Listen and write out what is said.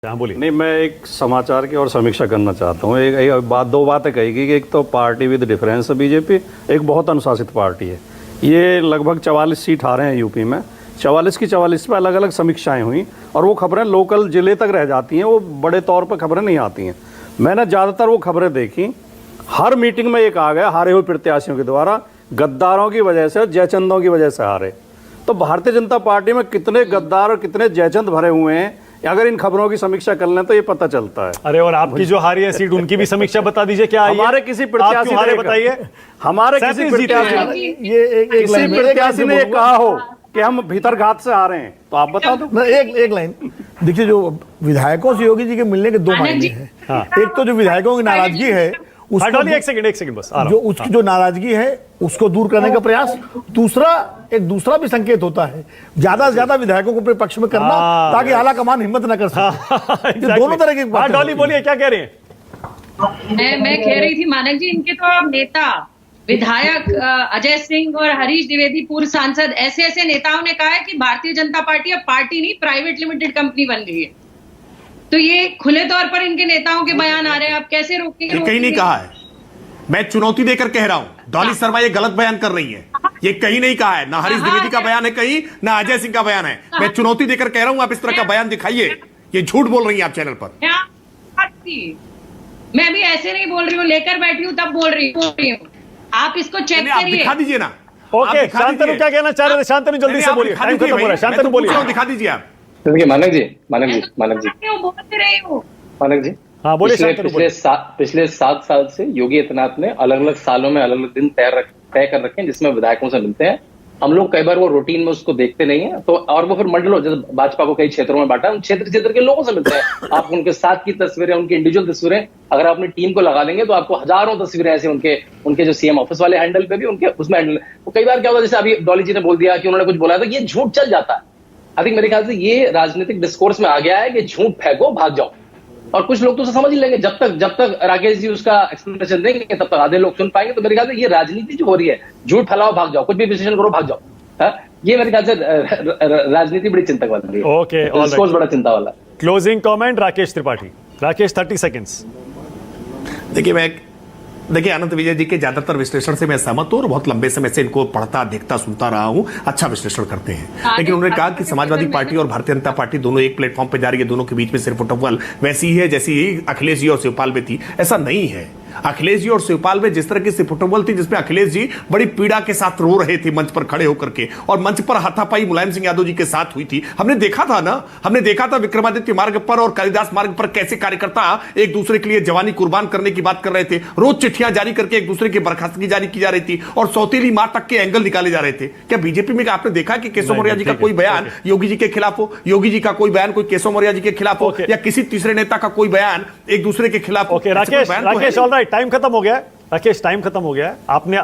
हाँ बोलिए। नहीं, मैं एक समाचार की और समीक्षा करना चाहता हूँ। एक बात, दो बातें कहेगी कि एक तो पार्टी विद डिफरेंस बीजेपी एक बहुत अनुशासित पार्टी है। ये लगभग 44 सीट हारे हैं यूपी में, 44 की 44 पे अलग अलग समीक्षाएं हुई और वो खबरें लोकल जिले तक रह जाती हैं, वो बड़े तौर पर खबरें नहीं आती हैं। मैंने ज़्यादातर वो खबरें देखी, हर मीटिंग में एक आ गया हारे हुए प्रत्याशियों के द्वारा गद्दारों की वजह से और जयचंदों की वजह से हारे। तो भारतीय जनता पार्टी में कितने गद्दार और कितने जयचंद भरे हुए हैं, अगर इन खबरों की समीक्षा कर लें तो ये पता चलता है। अरे और आपकी जो हारी है सीट, उनकी भी समीक्षा बता दीजिए। क्या हमारे किसी प्रत्याशी ने बताइए, हमारे किसी प्रत्याशी ने ये कहा हो कि हम भीतर घात से आ रहे हैं, तो आप बता दो। एक लाइन देखिए, जो विधायकों से योगी जी के मिलने के दो मायने हैं। हाँ। एक तो जो विधायकों की नाराजगी है, एक सेकंड बस जो उसकी जो नाराजगी है उसको दूर करने का प्रयास। एक दूसरा भी संकेत होता है, ज्यादा से ज्यादा विधायकों को अपने पक्ष में करना, ताकि आला कमान हिम्मत न कर सके। दोनों तरह की बात। डॉली बोलिए, क्या कह रहे हैं? मैं कह रही थी मानक जी, इनके तो नेता विधायक अजय सिंह और हरीश द्विवेदी पूर्व सांसद, ऐसे नेताओं ने कहा है कि भारतीय जनता पार्टी अब पार्टी नहीं प्राइवेट लिमिटेड कंपनी बन गई है। तो ये खुले तौर पर इनके नेताओं के बयान आ रहे हैं, आप कैसे रोकेंगे? कहीं नहीं कहा है, मैं चुनौती देकर कह रहा हूं। डॉली शर्मा ये गलत बयान कर रही है, ये कहीं नहीं कहा है। ना हरीश द्विवेदी का बयान है कहीं, ना अजय सिंह का बयान है। मैं चुनौती देकर कह रहा हूं, आप इस तरह का बयान दिखाइए। ये झूठ बोल रही हैं आप चैनल पर। मैं भी ऐसे नहीं बोल रही हूँ, लेकर बैठी हूँ तब बोल रही हूँ। आप इसको चेक करिए, दिखा दीजिए ना। ओके, शांतनु क्या कहना चाह रहे थे? शांतनु जल्दी से बोलिए, टाइम खत्म हो रहा है। शांतनु बोलिए, दिखा दीजिए आप। मानक जी बोलते रही हूँ। मानक जी, हाँ बोलिए। पिछले 7 साल से योगी आदित्यनाथ ने अलग अलग सालों में अलग अलग दिन तय कर रखे हैं जिसमें विधायकों से मिलते हैं। हम लोग कई बार वो रूटीन में उसको देखते नहीं है, तो और वो फिर मंडलों, जैसे भाजपा को कई क्षेत्रों में बांटा, उन क्षेत्र के लोगों से मिलते हैं। आप उनके साथ की तस्वीरें, उनकी इंडिविजुअल तस्वीरें अगर आप अपनी टीम को लगा लेंगे तो आपको हजारों तस्वीरें ऐसे उनके जो सीएम ऑफिस वाले हैंडल पे भी उनके उसमें हैंडल। तो कई बार क्या होता है, जैसे अभी डॉली जी ने बोल दिया कि उन्होंने कुछ बोला था, ये झूठ चल जाता है। आई थिंक मेरे ख्याल से ये राजनीतिक डिस्कोर्स में आ गया है कि झूठ फेंको, भाग जाओ। और कुछ लोग तो उसे समझ ही लेंगे, जब तक राकेश जी उसका एक्सप्लेनेशन देंगे तब तक आधे लोग सुन पाएंगे। तो मेरे ख्याल से ये राजनीति जो हो रही है, झूठ फैलाओ भाग जाओ, कुछ भी विश्लेषण करो भाग जाओ, ये मेरे ख्याल से राजनीति बड़ी चिंता वाली है। ओके, डिस्कोर्स बड़ा चिंता वाला। Closing comment Rakesh Tripathi. Rakesh 30 seconds. देखिए अनंत विजय जी के ज्यादातर विश्लेषण से मैं सहमत हूं और बहुत लंबे समय से इनको पढ़ता देखता सुनता रहा हूं, अच्छा विश्लेषण करते हैं। लेकिन उन्होंने कहा कि समाजवादी पार्टी और भारतीय जनता पार्टी दोनों एक प्लेटफॉर्म पे जा रही है, दोनों के बीच में सिर्फ फुटबॉल वैसी ही है जैसी अखिलेश जी और शिवपाल में थी। ऐसा नहीं है। अखिलेश जी और शिवपाल में जिस तरह की फुटबॉल थी जिसमें अखिलेश जी बड़ी पीड़ा के साथ रो रहे थे मंच पर खड़े होकर के, और मंच पर हाथापाई मुलायम सिंह यादव जी के साथ हुई थी, हमने देखा था ना। हमने देखा था विक्रमादित्य मार्ग पर और कालिदास मार्ग पर कैसे कार्यकर्ता एक दूसरे के लिए जवानी कुर्बान करने की बात कर रहे थे। रोज चिट्ठियां जारी करके एक दूसरे की बर्खास्तगी जारी की जा रही थी और सौतेली मां तक के एंगल निकाले जा रहे थे। क्या बीजेपी में आपने देखा कि केशव मौर्य जी का कोई बयान योगी जी के खिलाफ हो, योगी जी का कोई बयान कोई केशव मौर्य जी के खिलाफ हो, या किसी तीसरे नेता का कोई बयान एक दूसरे के खिलाफ हो? राकेश ऑलराइट, टाइम खत्म हो गया। राकेश टाइम खत्म हो गया। आपने